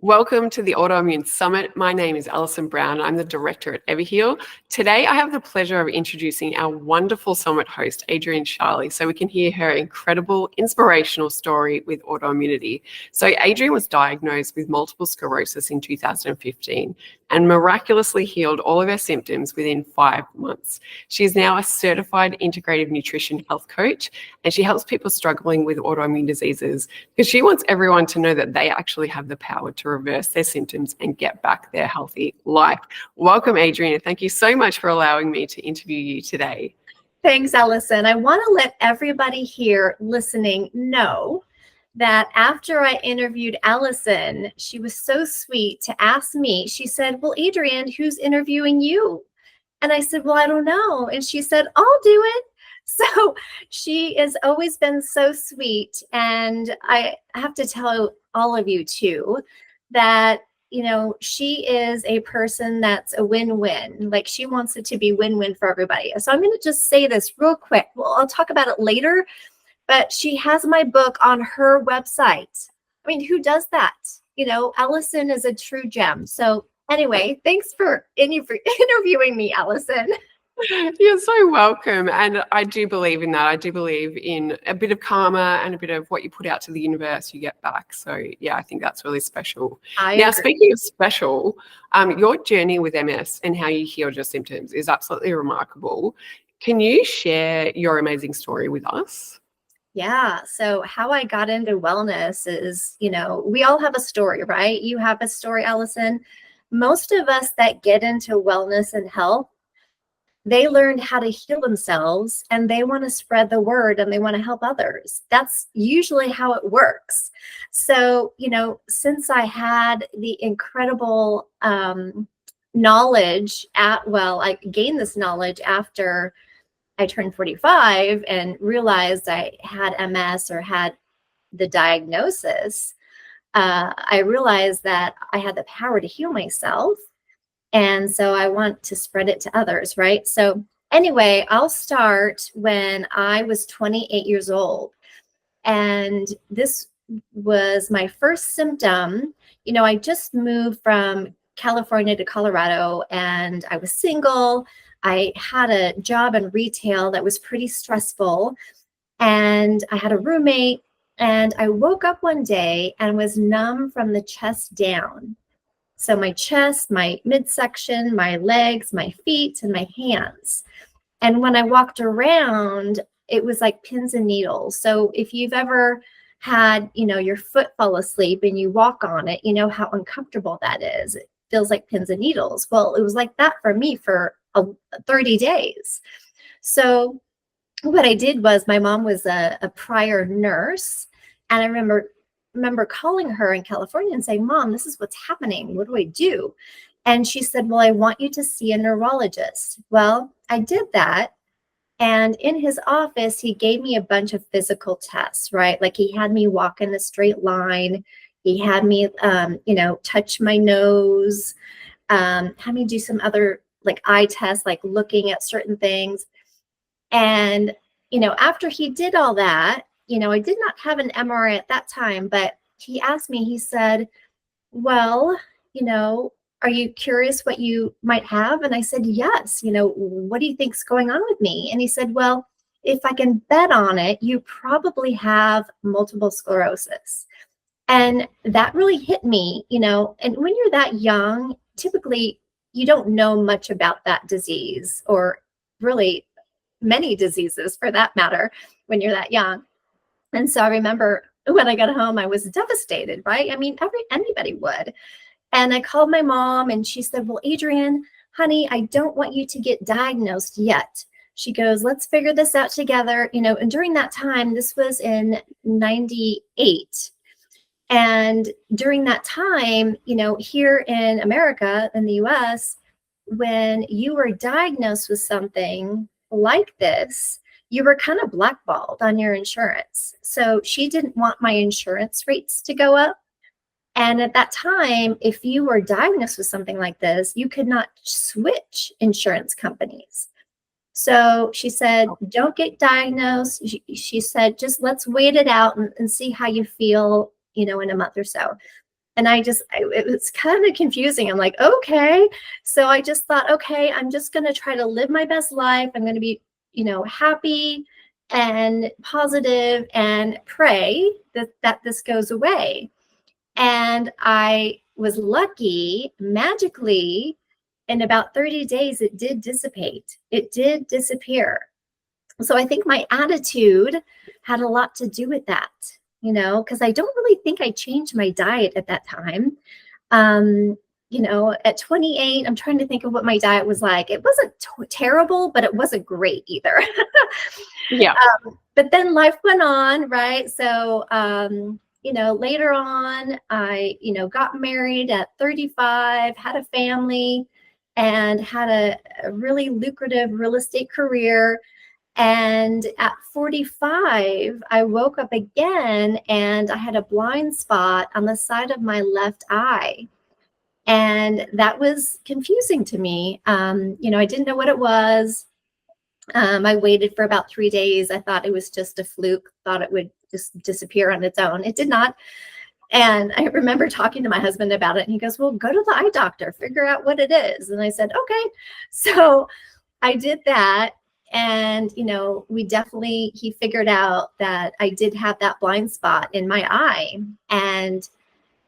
Welcome to the Autoimmune Summit. My name is Alison Brown. I'm the director at Everheal. Today, I have the pleasure of introducing our wonderful summit host, Adrienne Scharli, so we can hear her incredible, inspirational story with autoimmunity. So Adrienne was diagnosed with multiple sclerosis in 2015 and miraculously healed all of her symptoms within 5 months. She is now a certified integrative nutrition health coach, and she helps people struggling with autoimmune diseases because she wants everyone to know that they actually have the power to reverse their symptoms and get back their healthy life. Welcome, Adrienne, and thank you so much for allowing me to interview you today. Thanks, Alison. I want to let everybody here listening know that after I interviewed Alison, she was so sweet to ask me. She said, well, Adrienne, who's interviewing you? And I said, well, I don't know. And she said, I'll do it. So she has always been so sweet. And I have to tell all of you too, that, you know, she is a person that's a win-win. Like, she wants it to be win-win for everybody. So I'm going to just say this real quick. Well, I'll talk about it later, but she has my book on her website. I mean, who does that? You know, Alison is a true gem. So anyway, thanks for interviewing me, Alison. You're so welcome. And I do believe in that. I do believe in a bit of karma and a bit of what you put out to the universe, you get back. So yeah, I think that's really special. Now, speaking of special, your journey with MS and how you healed your symptoms is absolutely remarkable. Can you share your amazing story with us? Yeah. So how I got into wellness is, you know, we all have a story, right? You have a story, Alison. Most of us that get into wellness and health, they learned how to heal themselves and they want to spread the word and they want to help others. That's usually how it works. So, you know, since I had the incredible knowledge I gained this knowledge after I turned 45 and realized I had MS or had the diagnosis. I realized that I had the power to heal myself. And so I want to spread it to others, right? So anyway, I'll start when I was 28 years old. And this was my first symptom. You know, I just moved from California to Colorado and I was single. I had a job in retail that was pretty stressful. And I had a roommate. And I woke up one day and was numb from the chest down. So my chest, my midsection, my legs, my feet, and my hands. And when I walked around, it was like pins and needles. So if you've ever had, you know, your foot fall asleep and you walk on it, you know how uncomfortable that is. It feels like pins and needles. Well, it was like that for me for 30 days. So what I did was, my mom was a prior nurse. And I remember calling her in California and saying, Mom, this is what's happening. What do I do? And she said, well, I want you to see a neurologist. Well, I did that. And in his office, he gave me a bunch of physical tests, right? Like, he had me walk in a straight line. He had me, you know, touch my nose, had me do some other like eye tests, like looking at certain things. And, you know, after he did all that, you know, I did not have an MRI at that time, but he asked me, he said, well, you know, are you curious what you might have? And I said, yes. You know, what do you think's going on with me? And he said, well, if I can bet on it, you probably have multiple sclerosis. And that really hit me, you know, and when you're that young, typically you don't know much about that disease, or really many diseases for that matter, when you're that young. And so I remember when I got home, I was devastated, right? I mean, anybody would. And I called my mom and she said, well, Adrienne, honey, I don't want you to get diagnosed yet. She goes, let's figure this out together. You know, and during that time, this was in 98. And during that time, you know, here in America, in the US, when you were diagnosed with something like this, you were kind of blackballed on your insurance. So she didn't want my insurance rates to go up. And at that time, if you were diagnosed with something like this, you could not switch insurance companies. So she said, don't get diagnosed. She said, just let's wait it out and see how you feel, you know, in a month or so. And it was kind of confusing. I'm like, okay. So I just thought, okay, I'm just going to try to live my best life. I'm going to be, happy and positive and pray that this goes away. And I was lucky, magically, in about 30 days, it did dissipate. It did disappear. So I think my attitude had a lot to do with that, because I don't really think I changed my diet at that time. At 28, I'm trying to think of what my diet was like. It wasn't terrible, but it wasn't great either. Yeah. But then life went on, right? So, later on, I, got married at 35, had a family, and had a really lucrative real estate career. And at 45, I woke up again and I had a blind spot on the side of my left eye. And that was confusing to me. I didn't know what it was. I waited for about 3 days. I thought it was just a fluke, thought it would just disappear on its own. It did not. And I remember talking to my husband about it, and he goes, well, go to the eye doctor, figure out what it is. And I said, okay. So I did that. And, he figured out that I did have that blind spot in my eye. And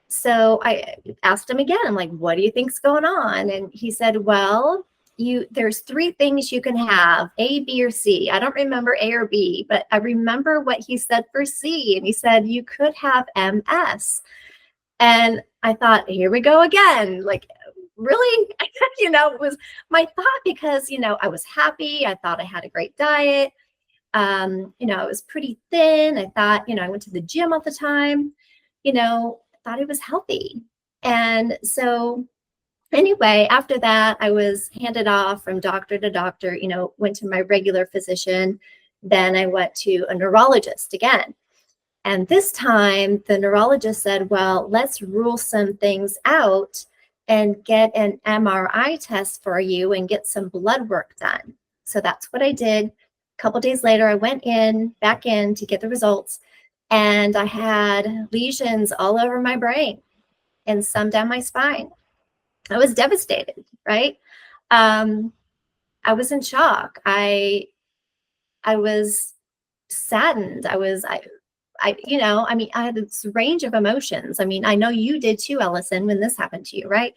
so I asked him again, I'm like, what do you think's going on? And he said, well, there's 3 things you can have, A, B, or C. I don't remember A or B, but I remember what he said for C. And he said, you could have MS. And I thought, here we go again. Like, really? It was my thought because, I was happy. I thought I had a great diet. I was pretty thin. I thought, I went to the gym all the time, thought I was healthy. And so anyway, after that, I was handed off from doctor to doctor, went to my regular physician. Then I went to a neurologist again. And this time the neurologist said, well, let's rule some things out and get an MRI test for you and get some blood work done. So that's what I did. A couple days later, I went back in to get the results, and I had lesions all over my brain and some down my spine. I was devastated, right? I was in shock. I was saddened. I had this range of emotions. I mean, I know you did too, Ellison, when this happened to you, right?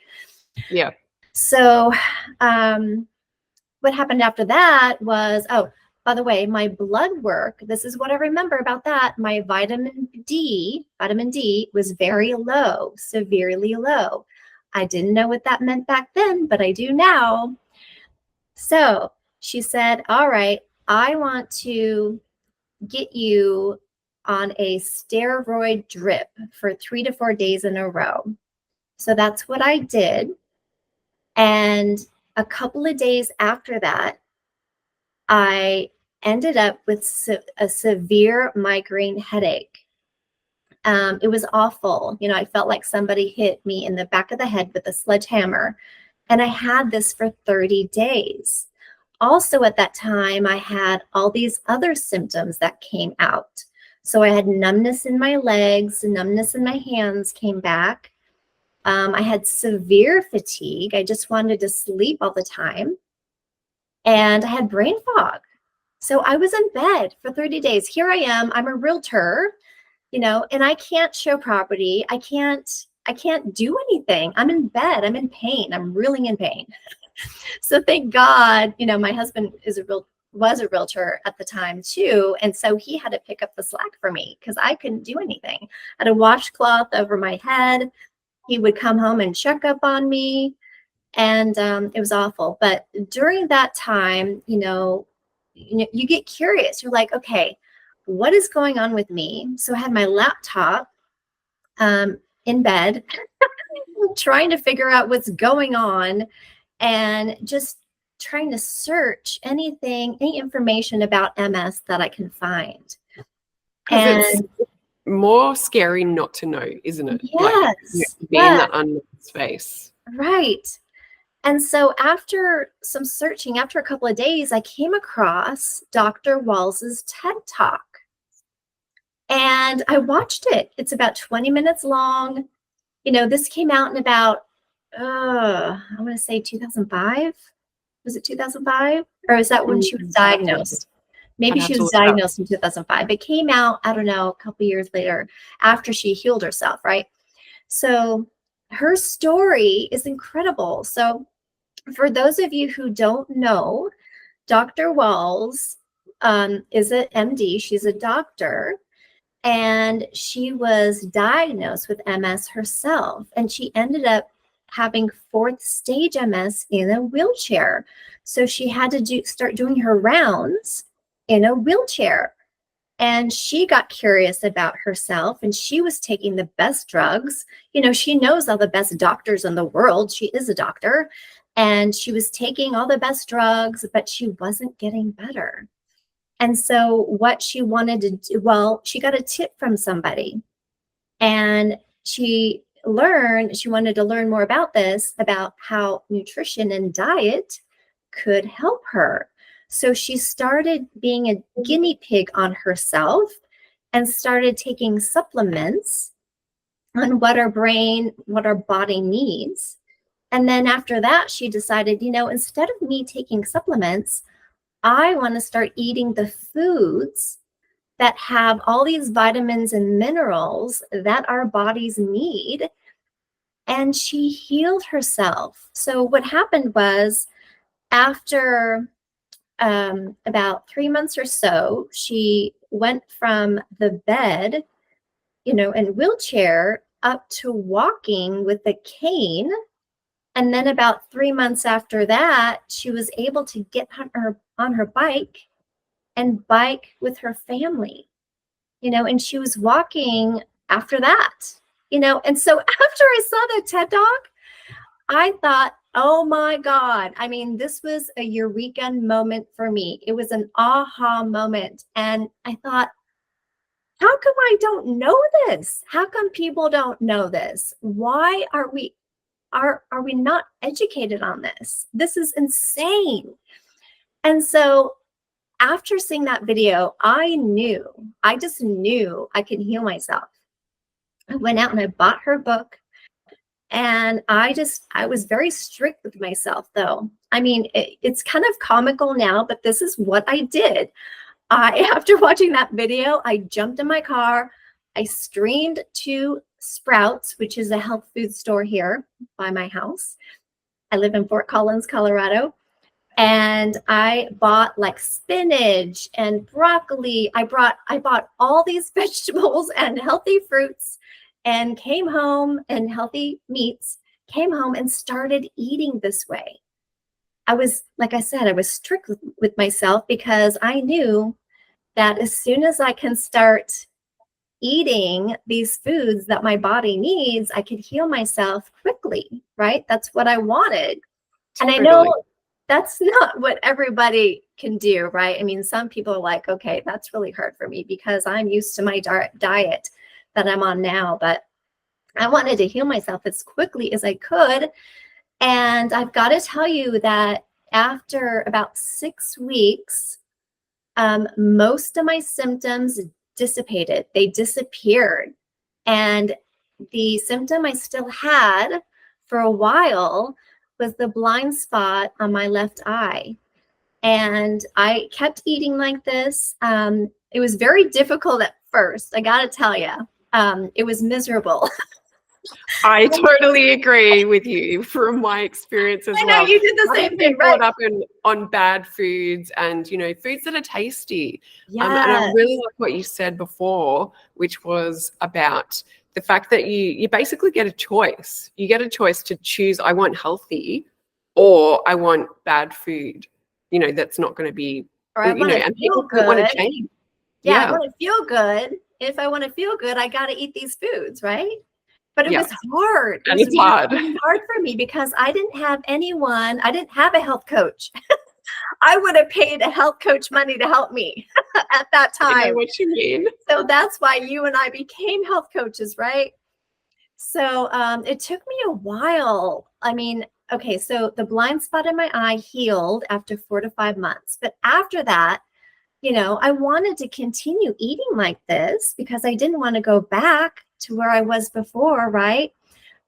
Yeah. So what happened after that was, by the way, my blood work, this is what I remember about that. My vitamin D was very low, severely low. I didn't know what that meant back then, but I do now. So she said, all right, I want to get you on a steroid drip for 3 to 4 days in a row. So that's what I did. And a couple of days after that, I ended up with a severe migraine headache. It was awful. I felt like somebody hit me in the back of the head with a sledgehammer. And I had this for 30 days. Also at that time, I had all these other symptoms that came out. So I had numbness in my legs, numbness in my hands came back. I had severe fatigue. I just wanted to sleep all the time. And I had brain fog. So I was in bed for 30 days. Here I am. I'm a realtor, and I can't show property. I can't do anything. I'm in bed. I'm in pain. I'm really in pain. So thank God, my husband was a realtor at the time too. And so he had to pick up the slack for me because I couldn't do anything. I had a washcloth over my head. He would come home and check up on me. And it was awful. But during that time, you get curious. You're like, okay, what is going on with me? So I had my laptop in bed trying to figure out what's going on and just trying to search any information about MS that I can find. And it's more scary not to know, isn't it? Yes. Be in that unknown space. Right. And so after some searching, after a couple of days, I came across Dr. Walls's TED Talk. And I watched it. It's about 20 minutes long. This came out in about, I want to say 2005. Was it 2005? Or is that when she was diagnosed? Maybe she was diagnosed in 2005. It came out, I don't know, a couple years later after she healed herself, right? So her story is incredible. So for those of you who don't know, Dr. Walls is an MD. She's a doctor. And she was diagnosed with MS herself. And she ended up having 4th stage MS in a wheelchair. So she had to start doing her rounds in a wheelchair. And she got curious about herself, and she was taking the best drugs. She knows all the best doctors in the world. She is a doctor. And she was taking all the best drugs, but she wasn't getting better. And so what she wanted to do, well, she got a tip from somebody, and she wanted to learn more about this, about how nutrition and diet could help her. So she started being a guinea pig on herself and started taking supplements on what our body needs. And then after that, she decided, instead of me taking supplements, I want to start eating the foods that have all these vitamins and minerals that our bodies need. And she healed herself. So what happened was, after about 3 months or so, she went from the bed, and wheelchair up to walking with a cane. And then about 3 months after that, she was able to get on her bike and bike with her family, and she was walking after that, And so after I saw the TED Talk, I thought, oh my God, this was a eureka moment for me. It was an aha moment. And I thought, how come I don't know this? How come people don't know this? Why are we not educated on this? This is insane. And so after seeing that video, I just knew I could heal myself. I went out and I bought her book, and I was very strict with myself, though. It's kind of comical now, but this is what I did. After watching that video, I jumped in my car. I streamed to Sprouts, which is a health food store here by my house. I live in Fort Collins, Colorado. And I bought like spinach and broccoli. I bought all these vegetables and healthy fruits, and came home, and healthy meats, came home and started eating this way. Like I said, I was strict with myself, because I knew that as soon as I can start eating these foods that my body needs, I could heal myself quickly, right? That's what I wanted. And I know that's not what everybody can do, right? Some people are like, okay, that's really hard for me because I'm used to my diet that I'm on now, but I wanted to heal myself as quickly as I could. And I've got to tell you that after about 6 weeks, most of my symptoms dissipated. They disappeared. And the symptom I still had for a while was the blind spot on my left eye. And I kept eating like this. It was very difficult at first, I gotta tell you. It was miserable. I totally agree with you from my experience as well. I know you did the same thing, right? Brought up on bad foods and, foods that are tasty. Yes. And I really like what you said before, which was about the fact that you basically get a choice. You get a choice to choose, I want healthy, or I want bad food, that's not going to be, or I want and people want to change. Yeah, I want to feel good. If I want to feel good, I got to eat these foods, right? But it was hard. And it's hard. Hard for me because I didn't have anyone. I didn't have a health coach. I would have paid a health coach money to help me at that time. I know what you mean. So that's why you and I became health coaches, right? So it took me a while. Okay, so the blind spot in my eye healed after 4 to 5 months. But after that, I wanted to continue eating like this because I didn't want to go back to where I was before, right?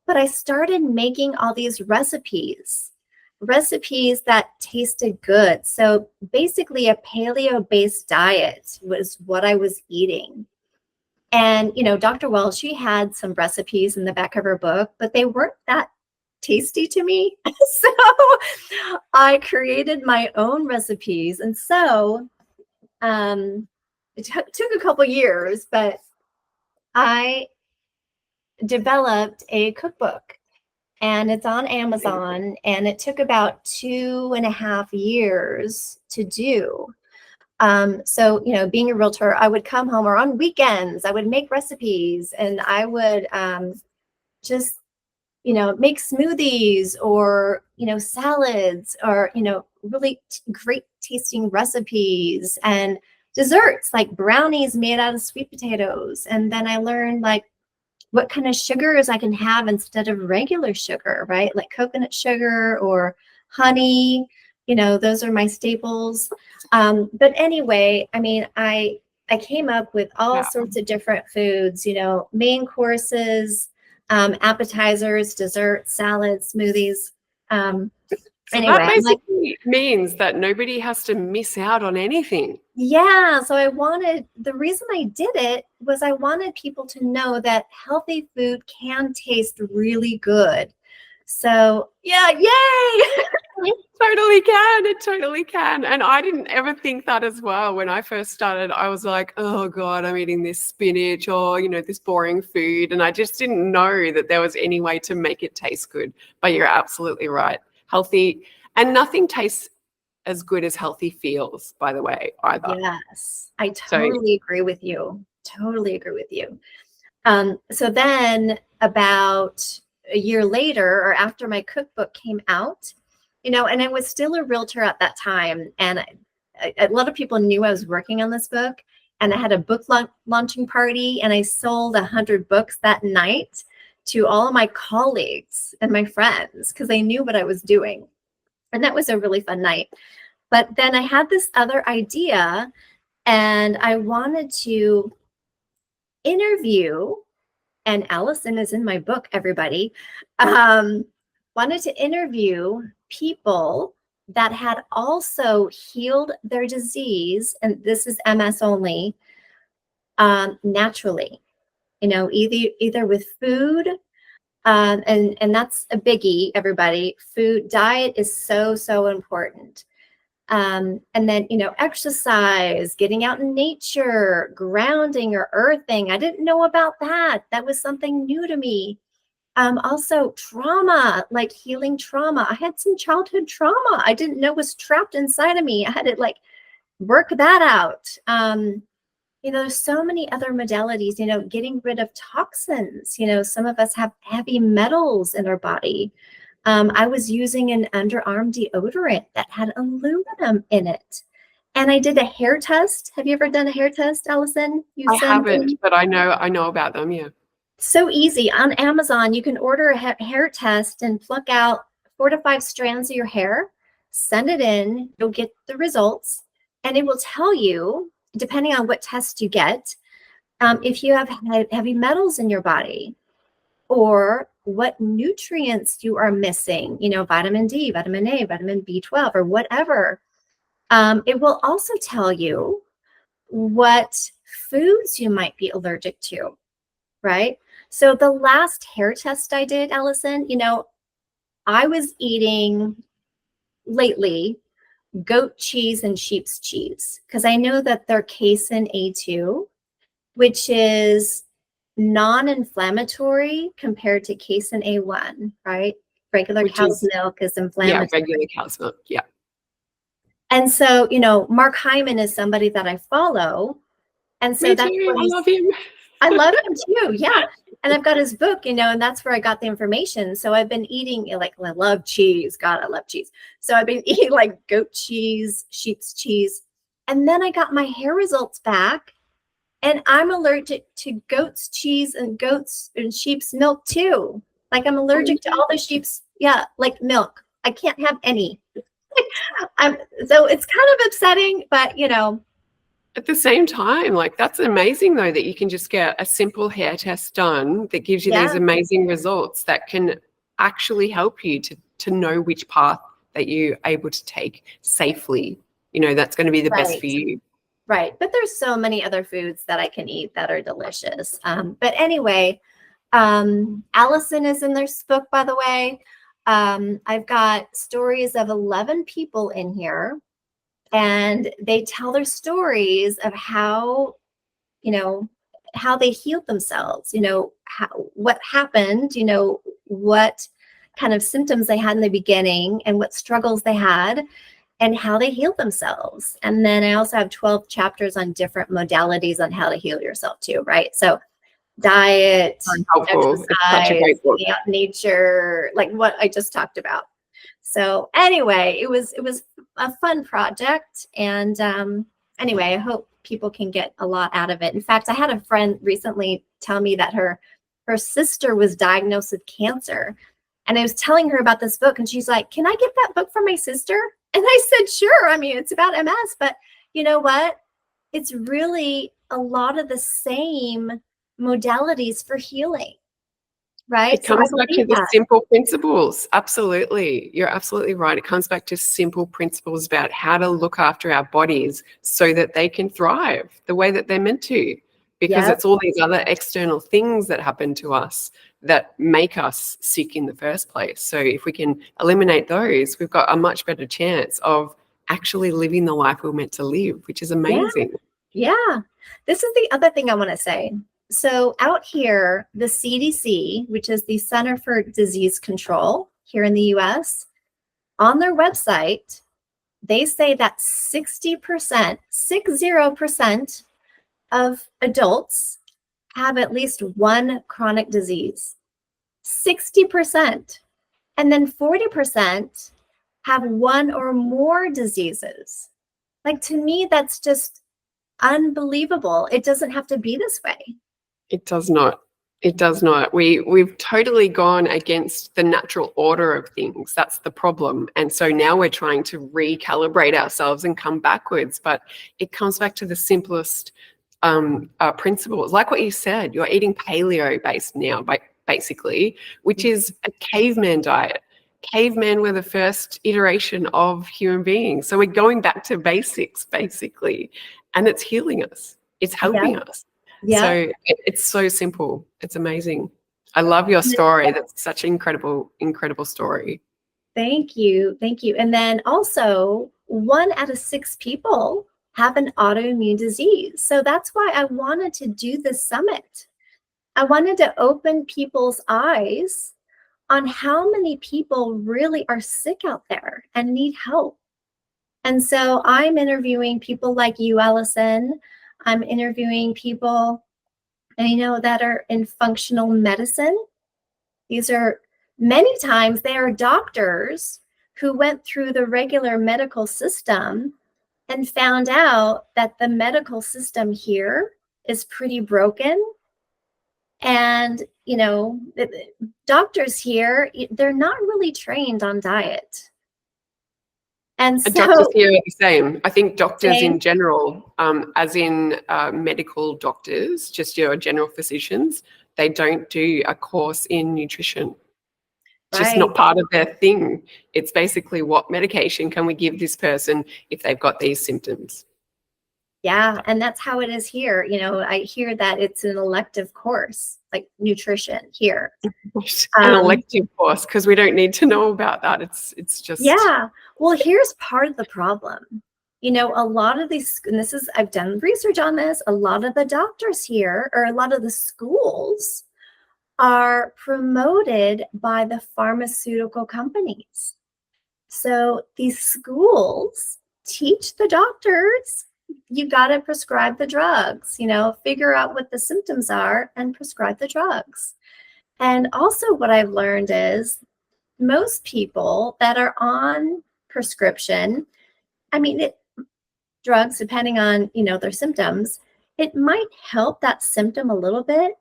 But I started making all these recipes that tasted good. So basically a paleo-based diet was what I was eating. And, Dr. Wells, she had some recipes in the back of her book, but they weren't that tasty to me. So I created my own recipes. And so it took a couple years, but I developed a cookbook, and it's on Amazon, and it took about 2.5 years to do. So, being a realtor, I would come home, or on weekends, I would make recipes, and I would just, make smoothies, or, salads, or, really great tasting recipes, and desserts like brownies made out of sweet potatoes. And then I learned like what kind of sugars I can have instead of regular sugar, right? Like coconut sugar or honey, those are my staples. But anyway, I mean, I came up with all sorts of different foods, main courses, appetizers, desserts, salads, smoothies. So Anyway, that basically means that nobody has to miss out on anything. Yeah. So the reason I did it was I wanted people to know that healthy food can taste really good. So yeah, yay! It totally can. It totally can. And I didn't ever think that as well. When I first started, I was like, oh God, I'm eating this spinach or, this boring food. And I just didn't know that there was any way to make it taste good. But you're absolutely right. Healthy, and nothing tastes as good as healthy feels, by the way, either. Yes, I totally agree with you. Totally agree with you. So then about a year later, or after my cookbook came out, and I was still a realtor at that time, and a lot of people knew I was working on this book, and I had a book launching party, and I sold 100 books that night to all of my colleagues and my friends because they knew what I was doing. And that was a really fun night. But then I had this other idea, and I wanted to interview, and Allison is in my book, everybody, wanted to interview people that had also healed their disease, and this is MS only, naturally, either with food, and that's a biggie, everybody. Food, diet is so, so important. And then, exercise, getting out in nature, grounding or earthing. I didn't know about that. That was something new to me. Also trauma, like healing trauma. I had some childhood trauma I didn't know was trapped inside of me. I had to work that out. There's so many other modalities, getting rid of toxins. Some of us have heavy metals in our body. I was using an underarm deodorant that had aluminum in it. And I did a hair test. Have you ever done a hair test, Allison? I haven't, but I know about them, yeah. So easy. On Amazon, you can order a hair test and pluck out 4 to 5 strands of your hair, send it in, you'll get the results, and it will tell you, depending on what test you get, if you have heavy metals in your body or what nutrients you are missing, vitamin D, vitamin A, vitamin B12, or whatever. It will also tell you what foods you might be allergic to, right? So the last hair test I did, Allison, I was eating lately goat cheese and sheep's cheese because I know that they're casein A2, which is non-inflammatory compared to casein A1, right? Regular cow's milk is inflammatory. Yeah, regular cow's milk, yeah. And so, Mark Hyman is somebody that I follow. And so that's where I love him. I love him too, yeah. And I've got his book, and that's where I got the information. So I've been eating, I love cheese. God, I love cheese. So I've been eating goat cheese, sheep's cheese. And then I got my hair results back. And I'm allergic to goat's cheese and goat's and sheep's milk too. I'm allergic to all the sheep's, milk. I can't have any. So it's kind of upsetting, but At the same time, like that's amazing though that you can just get a simple hair test done that gives you these Yeah, amazing results that can actually help you to know which path that you're able to take safely. You know, that's going to be the best for right. you. Right. But there's so many other foods that I can eat that are delicious. But anyway, Allison is in this book, by the way. I've got stories of 11 people in here, and they tell their stories of how, how they healed themselves, what happened, what kind of symptoms they had in the beginning and what struggles they had and how they healed themselves. And then I also have 12 chapters on different modalities on how to heal yourself too, right? So diet, So helpful. It's such a exercise, great book. nature, like what I just talked about. So anyway, it was a fun project. And anyway, I hope people can get a lot out of it. In fact, I had a friend recently tell me that her sister was diagnosed with cancer. And I was telling her about this book, and she's like, "Can I get that book for my sister?" And I said, "Sure. I mean, it's about MS, but you know what? It's really a lot of the same modalities for healing, right?" It So I comes back to believe the that. simple principles. Absolutely. You're absolutely right. It comes back to simple principles about how to look after our bodies so that they can thrive the way that they're meant to. Because Yep. it's all these other external things that happen to us that make us sick in the first place. So if we can eliminate those, we've got a much better chance of actually living the life we're meant to live, which is Yeah. amazing. Yeah. This is the other thing I want to say. So out here, the CDC, which is the Center for Disease Control here in the US, on their website, they say that 60%, 60% of adults have at least one chronic disease. 60%. And then 40% have one or more diseases. Like, to me, that's just unbelievable. It doesn't have to be this way. It does not. It does not. We've totally gone against the natural order of things. That's the problem. And so now we're trying to recalibrate ourselves and come backwards. But it comes back to the simplest principles. Like what you said, you're eating paleo based now, basically, which is a caveman diet. Cavemen were the first iteration of human beings. So we're going back to basics, basically, and it's healing us. It's Yeah. helping us. Yeah. So it's so simple. It's amazing. I love your story. That's such an incredible story. Thank you. Thank you. And then also, 1 out of 6 people have an autoimmune disease. So that's why I wanted to do this summit. I wanted to open people's eyes on how many people really are sick out there and need help. And so I'm interviewing people like you, Allison. I'm interviewing people, that are in functional medicine. These are many times they are doctors who went through the regular medical system and found out that the medical system here is pretty broken. And, doctors here, they're not really trained on diet. And Doctors so, here are the same. I think doctors same, in general, as in medical doctors, just your general physicians, they don't do a course in nutrition. Just right. not part of their thing. It's basically what medication can we give this person if they've got these symptoms. Yeah, and that's how it is here. I hear that it's an elective course, like nutrition here. An elective course, because we don't need to know about that. It's just Yeah. Well, here's part of the problem. A lot of these, and I've done research on this, a lot of the doctors here, or a lot of the schools, are promoted by the pharmaceutical companies. So these schools teach the doctors, you got to prescribe the drugs, figure out what the symptoms are and prescribe the drugs. And also, what I've learned is most people that are on prescription, I mean, drugs, depending on, their symptoms, it might help that symptom a little bit,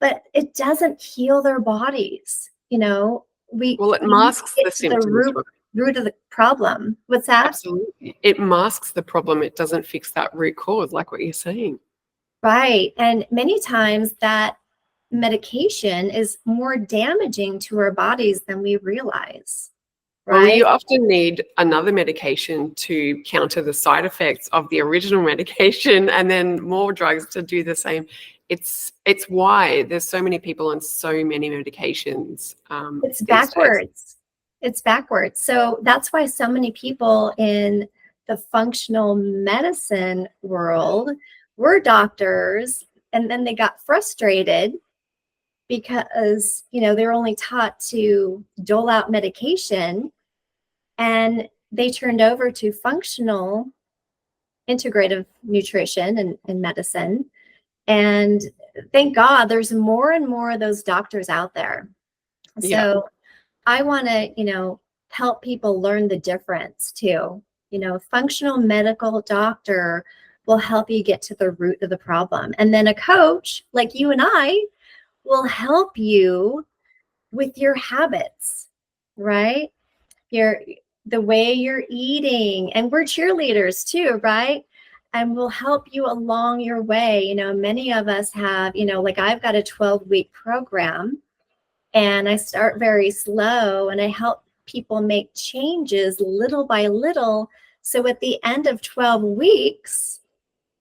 but it doesn't heal their bodies. We well, it need to masks the get to the symptoms. root. root of the problem. What's that? Absolutely. It masks the problem. It doesn't fix that root cause, like what you're saying. Right. And many times that medication is more damaging to our bodies than we realize. Well, you Right. often need another medication to counter the side effects of the original medication, and then more drugs to do the same. It's why there's so many people on so many medications It's these days. backwards. It's backwards. So that's why so many people in the functional medicine world were doctors, and then they got frustrated because, they're only taught to dole out medication, and they turned over to functional integrative nutrition and medicine. And thank God there's more and more of those doctors out there. Yeah, So I want to, help people learn the difference too. Functional medical doctor will help you get to the root of the problem. And then a coach like you and I will help you with your habits, right? The way you're eating, and we're cheerleaders too, right? And we'll help you along your way. Many of us have, like I've got a 12-week program, and I start very slow and I help people make changes little by little. So at the end of 12 weeks,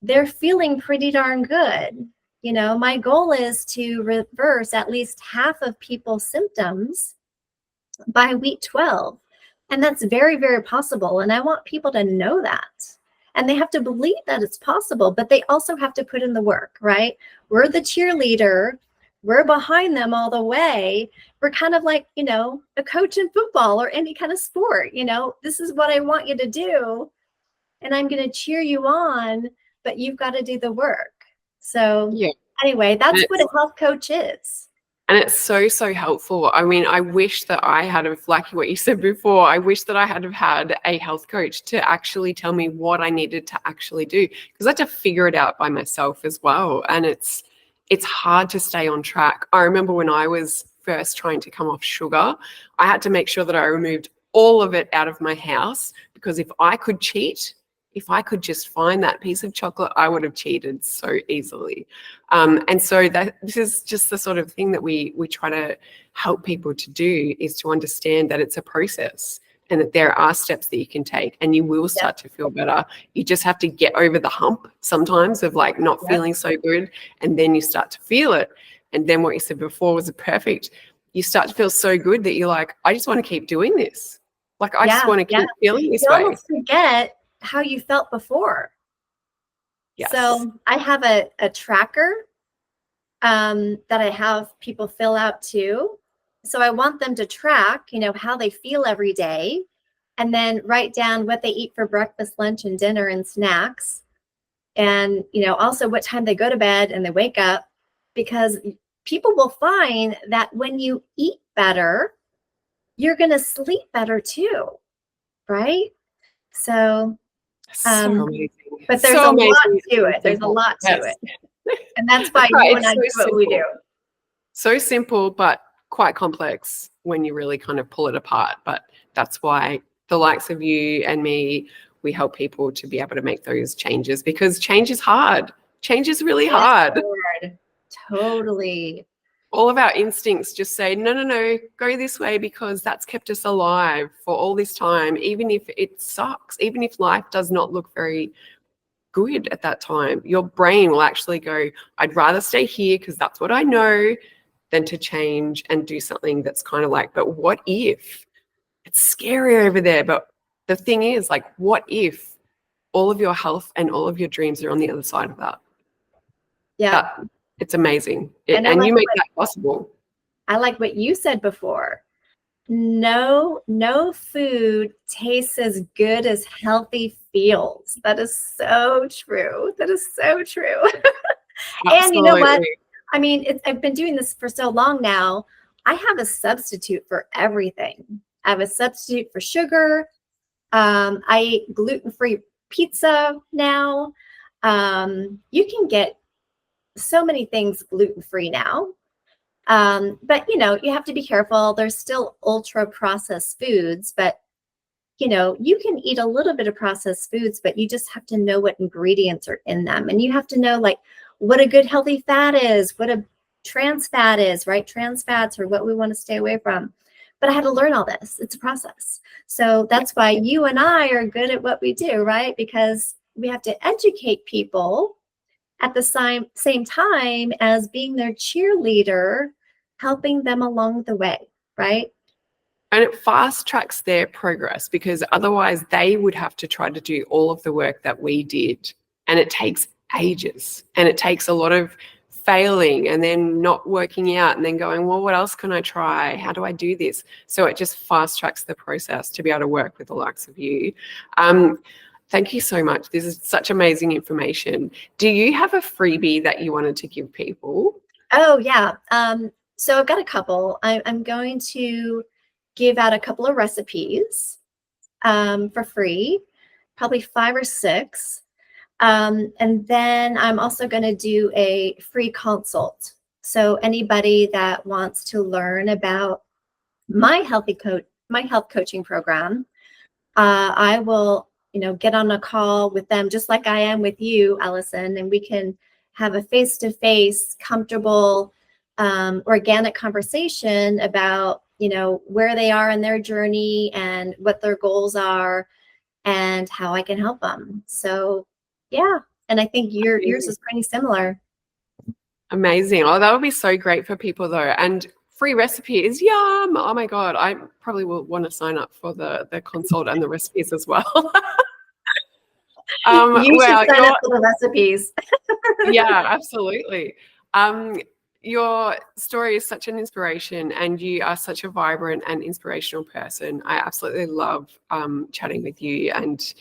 they're feeling pretty darn good. My goal is to reverse at least half of people's symptoms by week 12. And that's very, very possible. And I want people to know that. And they have to believe that it's possible, but they also have to put in the work, right? We're the cheerleader. We're behind them all the way. We're kind of like, a coach in football or any kind of sport. This is what I want you to do, and I'm going to cheer you on, but you've got to do the work. So yeah. anyway, that's what a health coach is. And it's so, so helpful. I mean, I wish that I had, like what you said before, I wish that I had have had a health coach to actually tell me what I needed to actually do, because I had to figure it out by myself as well. And it's hard to stay on track. I remember when I was first trying to come off sugar, I had to make sure that I removed all of it out of my house, because if I could cheat, if I could just find that piece of chocolate, I would have cheated so easily. And so this is just the sort of thing that we try to help people to do, is to understand that it's a process and that there are steps that you can take and you will start to feel better. You just have to get over the hump sometimes of like not feeling so good, and then you start to feel it. And then what you said before was perfect. You start to feel so good that you're like, I just want to keep doing this. Like, I just want to keep feeling this you way. almost forget how you felt before. Yes. So I have a tracker that I have people fill out too. So I want them to track, how they feel every day, and then write down what they eat for breakfast, lunch, and dinner and snacks. And, also what time they go to bed and they wake up, because people will find that when you eat better, you're going to sleep better too. Right? So amazing. But there's a lot to it. There's a lot to it. And that's why you and I do what we do. So simple, but quite complex when you really kind of pull it apart. But that's why the likes of you and me, we help people to be able to make those changes, because change is hard. Change is really hard. Totally. All of our instincts just say, no, go this way, because that's kept us alive for all this time, even if it sucks, even if life does not look very good at that time. Your brain will actually go, I'd rather stay here because that's what I know, than to change and do something that's kind of like, but what if? It's scary over there. But the thing is, like, what if all of your health and all of your dreams are on the other side of that? Yeah. It's amazing. And you make that possible. I like what you said before. No food tastes as good as healthy feels. That is so true. That is so true. And you know what? I mean, I've been doing this for so long now. I have a substitute for everything. I have a substitute for sugar. I eat gluten-free pizza now. You can get so many things gluten-free now. But you have to be careful. There's still ultra processed foods, but you know, you can eat a little bit of processed foods, but you just have to know what ingredients are in them. And you have to know like what a good healthy fat is, what a trans fat is, right? Trans fats are what we want to stay away from. But I had to learn all this. It's a process. So that's why you and I are good at what we do, right? Because we have to educate people at the same time as being their cheerleader, helping them along the way, right? And it fast tracks their progress, because otherwise they would have to try to do all of the work that we did. And it takes ages, and it takes a lot of failing and then not working out and then going, well, what else can I try? How do I do this? So it just fast tracks the process to be able to work with the likes of you. Thank you so much. This is such amazing information. Do you have a freebie that you wanted to give people? Oh, yeah. So I've got a couple. I'm going to give out a couple of recipes for free, probably 5 or 6. And then I'm also going to do a free consult. So anybody that wants to learn about my health coaching program, I will, get on a call with them just like I am with you, Allison, and we can have a face-to-face, comfortable, organic conversation about, where they are in their journey and what their goals are and how I can help them. So yeah. And I think yours is pretty similar. Amazing. Oh, that would be so great for people though. And free recipes. Yum. Oh my God. I probably will want to sign up for the consult and the recipes as well. You should sign up for the recipes. Yeah, absolutely. Your story is such an inspiration, and you are such a vibrant and inspirational person. I absolutely love chatting with you, and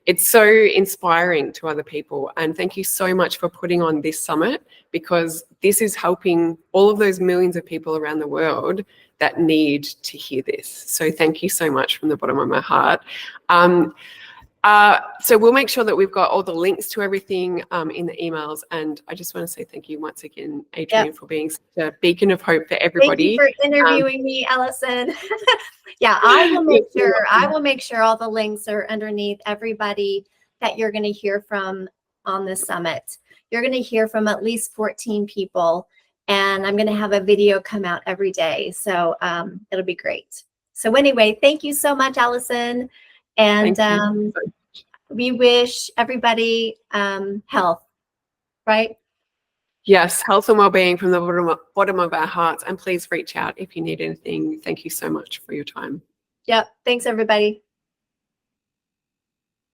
it's so inspiring to other people. And thank you so much for putting on this summit, because this is helping all of those millions of people around the world that need to hear this. So thank you so much from the bottom of my heart. So we'll make sure that we've got all the links to everything in the emails. And I just want to say thank you once again, Adrienne, for being such a beacon of hope for everybody. Thank you for interviewing me, Allison. Yeah, I will make sure all the links are underneath everybody that you're going to hear from on this summit. You're going to hear from at least 14 people, and I'm going to have a video come out every day. So it'll be great. So anyway, thank you so much, Allison. And we wish everybody health, right? Yes, health and well-being from the bottom of our hearts. And please reach out if you need anything. Thank you so much for your time. Yep. Thanks, everybody.